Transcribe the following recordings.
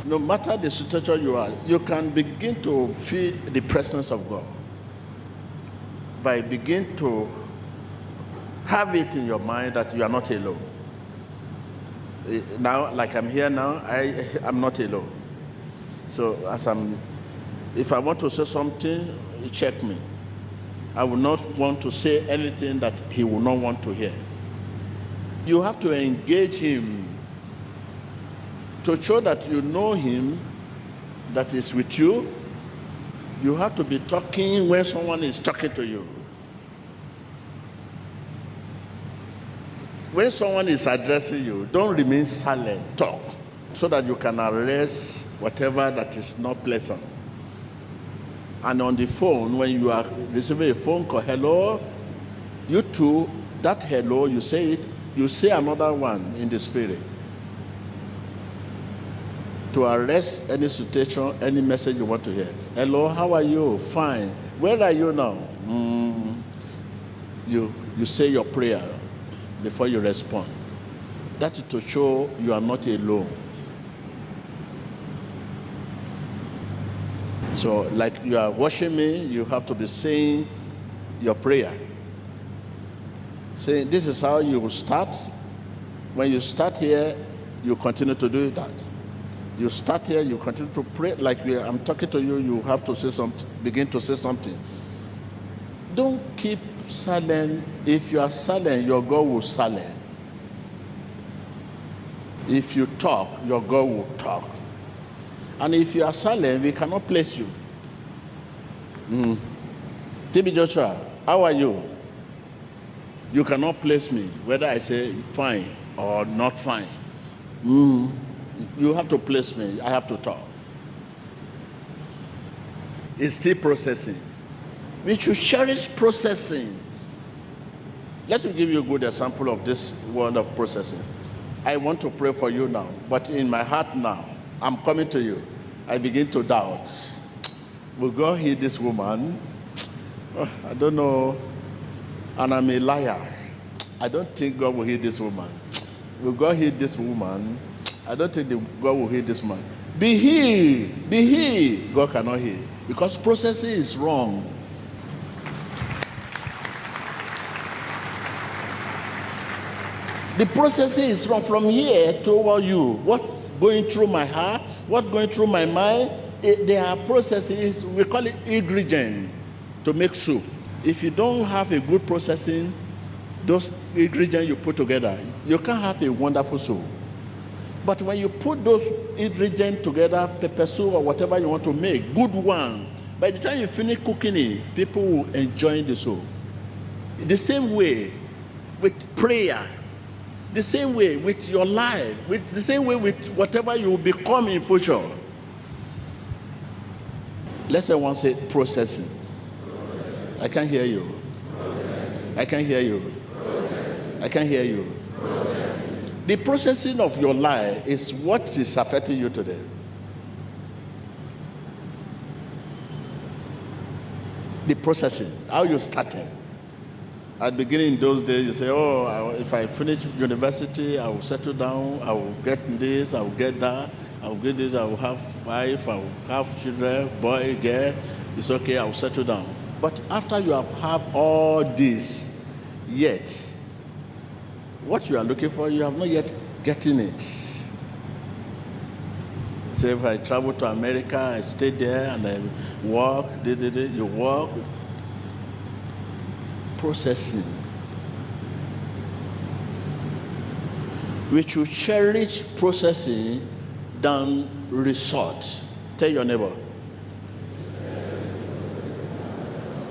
no matter the situation you are, you can begin to feel the presence of God by begin to have it in your mind that you are not alone. Now, like I'm here now, I'm not alone. So if I want to say something, check me. I will not want to say anything that he will not want to hear. You have to engage him to show that you know him, that is with you. You have to be talking when someone is talking to you. When someone is addressing you, don't remain silent. Talk so that you can arrest whatever that is not pleasant. And on the phone, when you are receiving a phone call, hello, you too, that hello, you say it, you say another one in the spirit. To arrest any situation, any message you want to hear. Hello, how are you? Fine. Where are you now? You say your prayer before you respond. That is to show you are not alone. So like you are watching me, you have to be saying your prayer. Saying this is how you will start. When you start here, you continue to do that. You start here, you continue to pray. Like I'm talking to you, you have to say something, begin to say something. Don't keep silent. If you are silent, your God will silent. If you talk, your God will talk. And if you are silent, we cannot place you. TB Joshua, how are you? You cannot place me, whether I say fine or not fine. You have to place me. I have to talk. It's still processing. We should cherish processing. Let me give you a good example of this word of processing. I want to pray for you now, but in my heart now, I'm coming to you. I begin to doubt. Will God heal this woman? I don't know. And I'm a liar. I don't think God will heal this woman. Will God heal this woman? I don't think God will heal this woman. Be healed. Be healed. God cannot heal. Because processing is wrong. The processing is wrong from here toward you. What's going through my heart, what's going through my mind, there are processes, we call it ingredient to make soup. If you don't have a good processing, those ingredients you put together, you can't have a wonderful soup. But when you put those ingredients together, pepper soup or whatever you want to make, good one, by the time you finish cooking it, people will enjoy the soup. The same way with prayer, the same way with your life, with the same way with whatever you will become in future. Let's say one say processing. I can't hear you. I can't hear you. I can't hear you. The processing of your life is what is affecting you today. The processing, how you started. At the beginning in those days, you say, oh, if I finish university, I will settle down, I will get this, I will get that, I will get this, I will have wife, I will have children, boy, girl. It's okay, I will settle down. But after you have had all this, yet, what you are looking for, you have not yet gotten it. Say, if I travel to America, I stay there and I work, you work. Processing. We should cherish processing than resort. Tell your neighbor.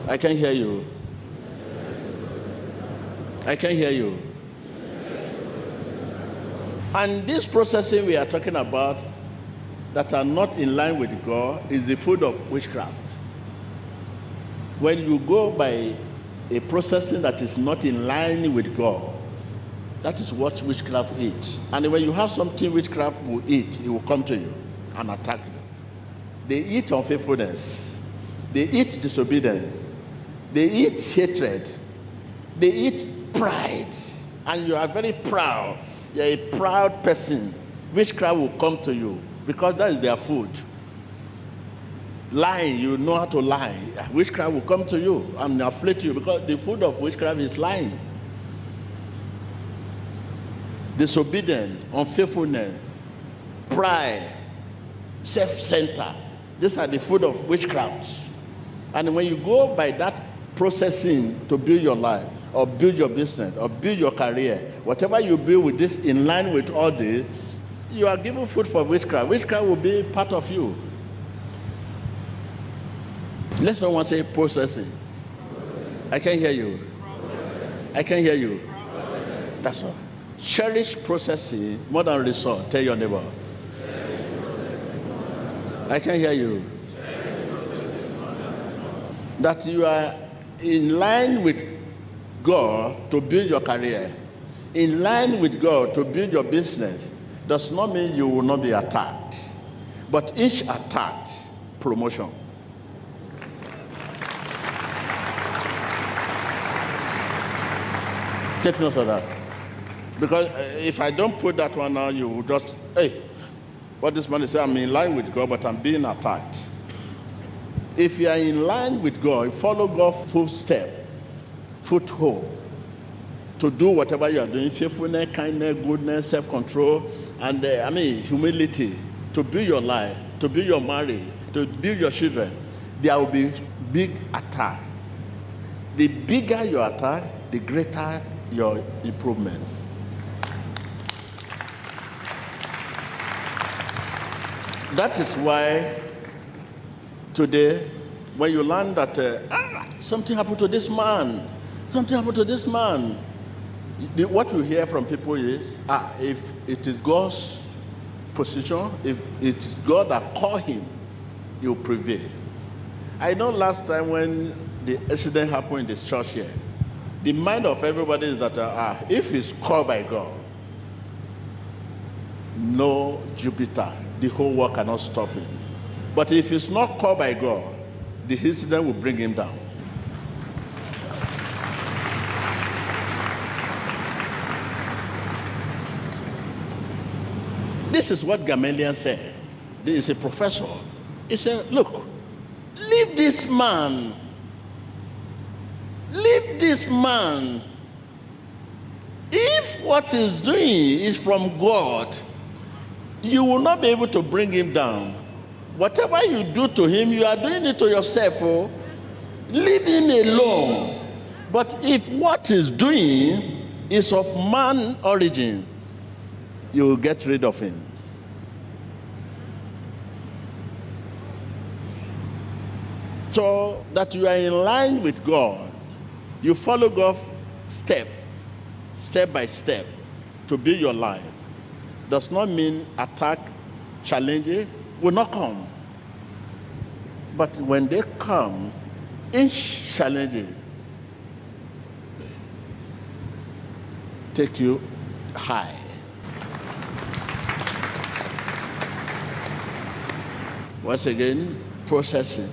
I can't hear you. I can't hear you. And this processing we are talking about that are not in line with God is the food of witchcraft. When you go by a processing that is not in line with God, that is what witchcraft eats. And when you have something witchcraft will eat, it will come to you and attack you. They eat unfaithfulness. They eat disobedience. They eat hatred. They eat pride. And you are very proud. You are a proud person. Witchcraft will come to you because that is their food. Lying, you know how to lie. Witchcraft will come to you and afflict you because the food of witchcraft is lying. Disobedience, unfaithfulness, pride, self-centered. These are the food of witchcraft. And when you go by that processing to build your life, or build your business, or build your career, whatever you build with this, in line with all this, you are given food for witchcraft. Witchcraft will be part of you. Let someone say processing. I can't hear you. I can't hear you. That's all. Cherish processing more than resort. Tell your neighbor. I can't hear you. That you are in line with God to build your career, in line with God to build your business, does not mean you will not be attacked. But each attack, promotion. Take note of that. Because if I don't put that one out, you will just, hey, what this man is saying, I'm in line with God, but I'm being attacked. If you are in line with God, follow God's footstep, foothold, to do whatever you are doing, faithfulness, kindness, goodness, self-control, and humility, to build your life, to build your marriage, to build your children, there will be big attack. The bigger your attack, the greater your improvement. That is why today, when you learn that something happened to this man, what you hear from people is, if it is God's position, if it is God that called him, he will prevail. I know last time when the accident happened in this church here, the mind of everybody is that if he's called by God, no Jupiter, the whole world cannot stop him. But if he's not called by God, the incident will bring him down. This is what Gamaliel said. This is a professor. He said, look, leave this man. Leave this man. If what he's doing is from God, you will not be able to bring him down. Whatever you do to him, you are doing it to yourself. Oh. Leave him alone. But if what he's doing is of man origin, you will get rid of him. So that you are in line with God, you follow God step by step to build your life. Does not mean attack, challenges will not come. But when they come, each challenge take you high. Once again, processing.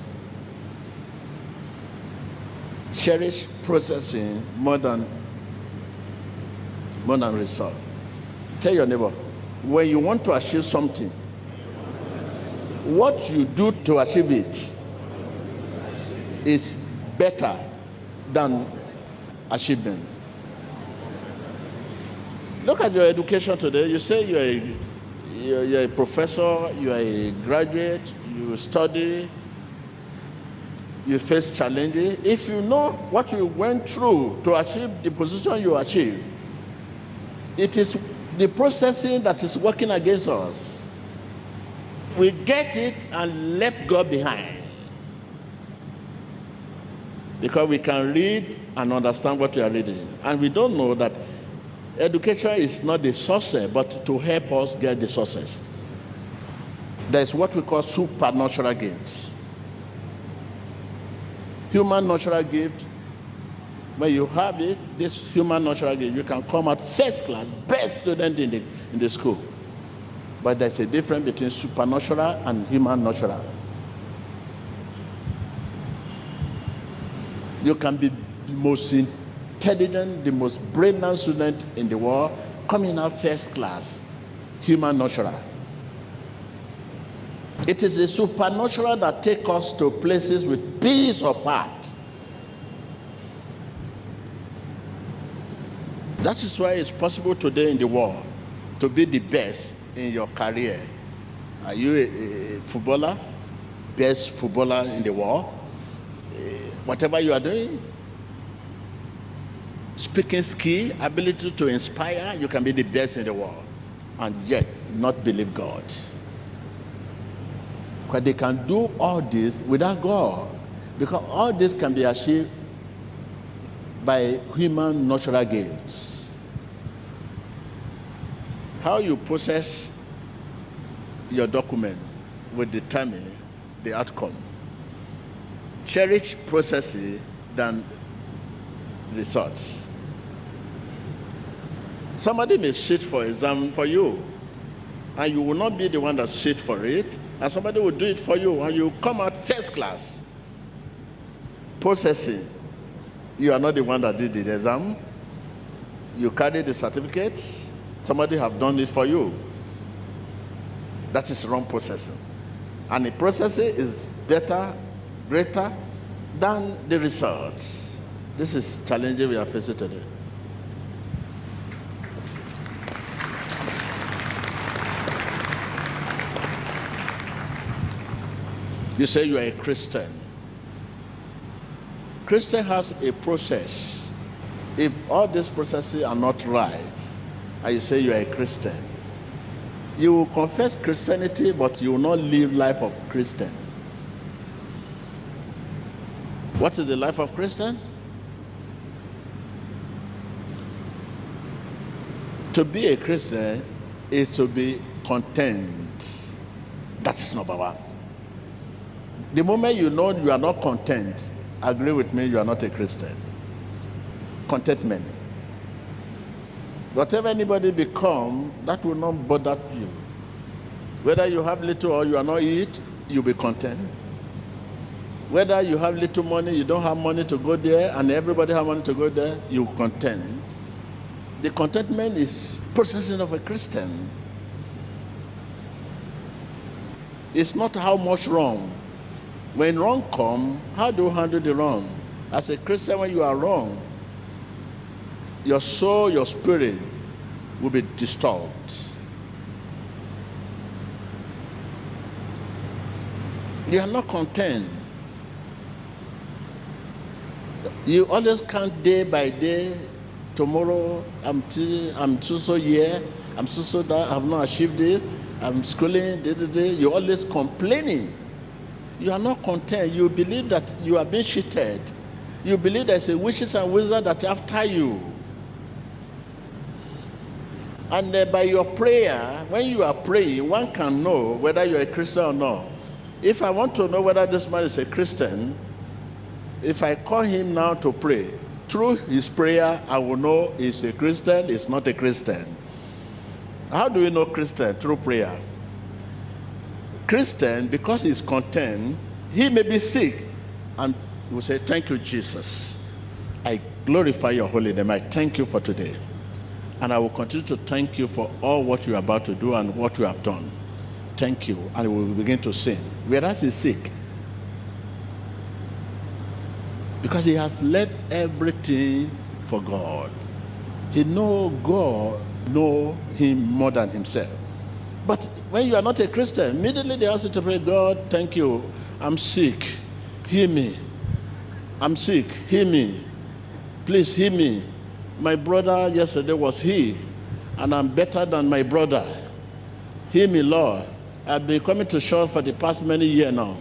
Cherish processing more than result. Tell your neighbor, when you want to achieve something, what you do to achieve it is better than achievement. Look at your education today. You say you're a professor, you are a graduate, you study, you face challenges. If you know what you went through to achieve the position you achieved, it is the processing that is working against us. We get it and left God behind. Because we can read and understand what we are reading. And we don't know that education is not the source, but to help us get the sources. There's what we call supernatural gifts. Human natural gift, when you have it, this human natural gift, you can come out first class, best student in the school. But there's a difference between supernatural and human natural. You can be the most intelligent, the most brilliant student in the world, coming out first class, human natural. It is the supernatural that takes us to places with peace of heart. That is why it's possible today in the world to be the best in your career. Are you a footballer? Best footballer in the world? Whatever you are doing, speaking skill, ability to inspire, you can be the best in the world and yet not believe God. Because they can do all this without God. Because all this can be achieved by human natural gifts. How you process your document will determine the outcome. Cherish processes than results. Somebody may sit for exam for you, and you will not be the one that sit for it, and somebody will do it for you, and you come out first class. Processing, you are not the one that did the exam. You carry the certificate. Somebody have done it for you. That is wrong processing. And the processing is better, greater than the results. This is challenging we are facing today. You say you are a Christian. Christian has a process. If all these processes are not right, and you say you are a Christian, you will confess Christianity, but you will not live life of Christian. What is the life of Christian? To be a Christian is to be content. That is number one. The moment you know you are not content, agree with me, you are not a Christian. Contentment. Whatever anybody become, that will not bother you. Whether you have little or you are not eat, you'll be content. Whether you have little money, you don't have money to go there, and everybody have money to go there, you're content. The contentment is processing of a Christian. It's not how much wrong. When wrong comes, how do you handle the wrong? As a Christian, when you are wrong, your soul, your spirit will be disturbed. You are not content. You always count day by day. Tomorrow, I'm so here, I'm so that, I have not achieved this, I'm schooling, you're always complaining. You are not content. You believe that you are being cheated. You believe there's a witches and wizards that are after you. And by your prayer, when you are praying, one can know whether you're a Christian or not. If I want to know whether this man is a Christian, if I call him now to pray, through his prayer, I will know he's a Christian, he's not a Christian. How do we know Christian? Through prayer. Christian, because he's content, he may be sick, and he will say, thank you, Jesus. I glorify your holy name. I thank you for today. And I will continue to thank you for all what you are about to do and what you have done. Thank you. And we will begin to sing. Whereas he's sick, because he has left everything for God. He knows God, know him more than himself. But when you are not a Christian, immediately they ask you to pray, God, thank you. I'm sick. Hear me. I'm sick. Hear me. Please hear me. My brother yesterday was he, and I'm better than my brother. Hear me, Lord. I've been coming to church for the past many years now.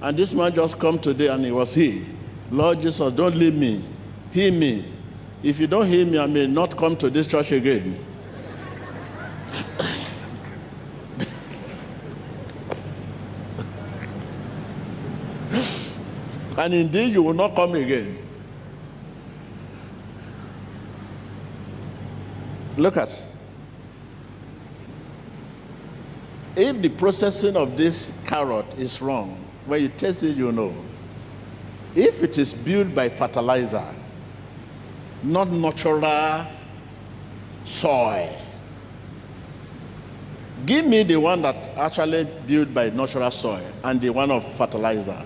And this man just come today and it was he. Lord Jesus, don't leave me. Hear me. If you don't hear me, I may not come to this church again. And indeed, you will not come again. Look at. If the processing of this carrot is wrong, when you taste it, you know. If it is built by fertilizer, not natural soil, Give me the one that actually built by natural soil and the one of fertilizer.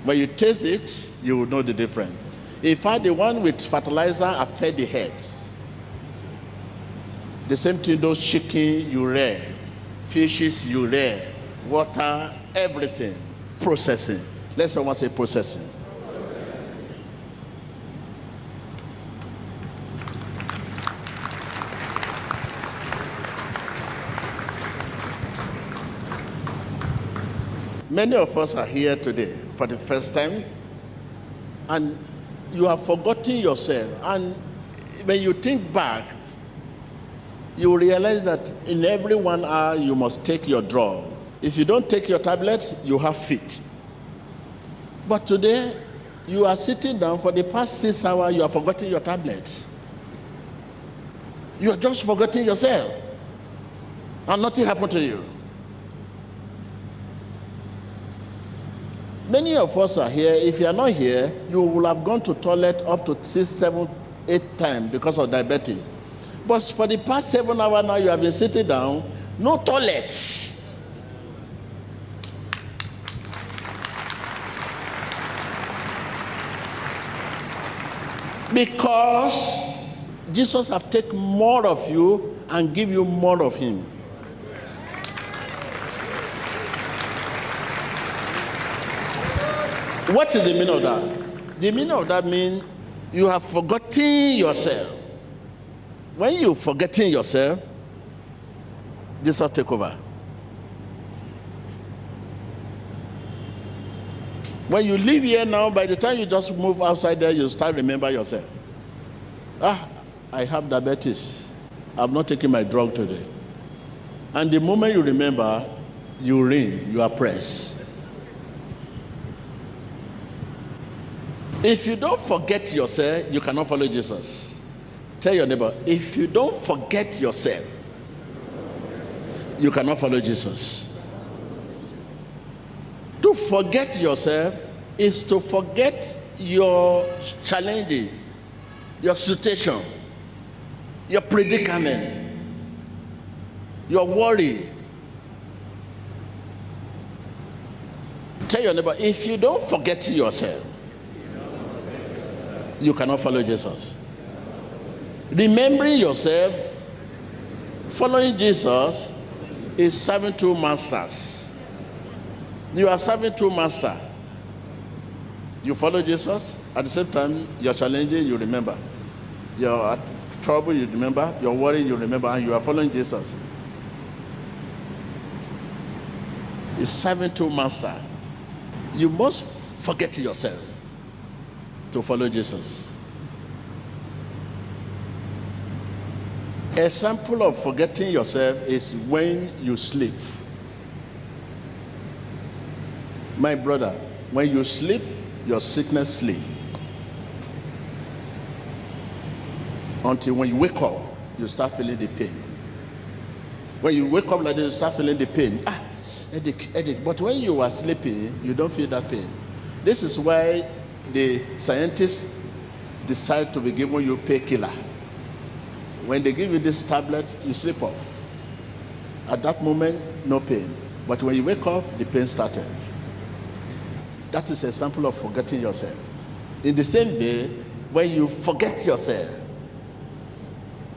When you taste it, you will know the difference. In fact, the one with fertilizer are fed the heads. The same thing, those chicken you rear, fishes you rear, water, everything, processing. Let someone say processing. Many of us are here today for the first time, and you have forgotten yourself. And when you think back, you realize that in every 1 hour you must take your drug. If you don't take your tablet, you have fit. But today, you are sitting down for the past 6 hours, you have forgotten your tablet. You are just forgetting yourself, and nothing happened to you. Many of us are here. If you are not here, you will have gone to toilet up to 6, 7, 8 times because of diabetes. But for the past 7 hours now, you have been sitting down, no toilets. Because Jesus have taken more of you and give you more of him. What is the meaning of that? The meaning of that means you have forgotten yourself. When you forgetting yourself, Jesus take over. When you live here now, by the time you just move outside there, you start remember yourself. I have diabetes. I've not taken my drug today. And the moment you remember, you ring, you are pressed. If you don't forget yourself, you cannot follow Jesus. Tell your neighbor, if you don't forget yourself, you cannot follow Jesus. To forget yourself is to forget your challenge, your situation, your predicament, your worry. Tell your neighbor, if you don't forget yourself, you cannot follow Jesus. Remembering yourself, following Jesus is serving two masters. You are serving two masters. You follow Jesus, at the same time, your challenging, you remember. Your trouble, you remember. Your worry, you remember. And you are following Jesus. It's serving two masters. You must forget yourself to follow Jesus. A sample of forgetting yourself is when you sleep. My brother, when you sleep, your sickness sleep. Until when you wake up, you start feeling the pain. When you wake up like this, you start feeling the pain. Headache. But when you are sleeping, you don't feel that pain. This is why the scientists decide to be giving you painkiller. When they give you this tablet, you sleep off. At that moment, no pain. But when you wake up, the pain started. That is a sample of forgetting yourself. In the same way, when you forget yourself,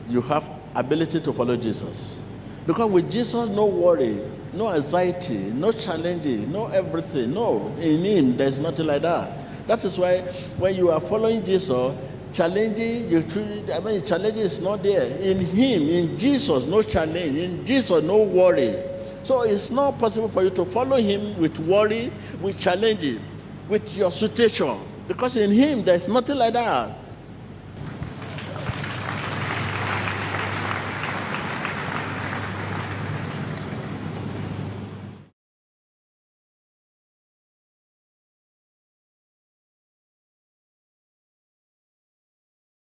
you have ability to follow Jesus. Because with Jesus, no worry, no anxiety, no challenging, no everything. No, in him, there's nothing like that. That is why when you are following Jesus, challenging is not there. In him, in Jesus, no challenge. In Jesus, no worry. So it's not possible for you to follow him with worry, with challenging, with your situation. Because in him, there's nothing like that.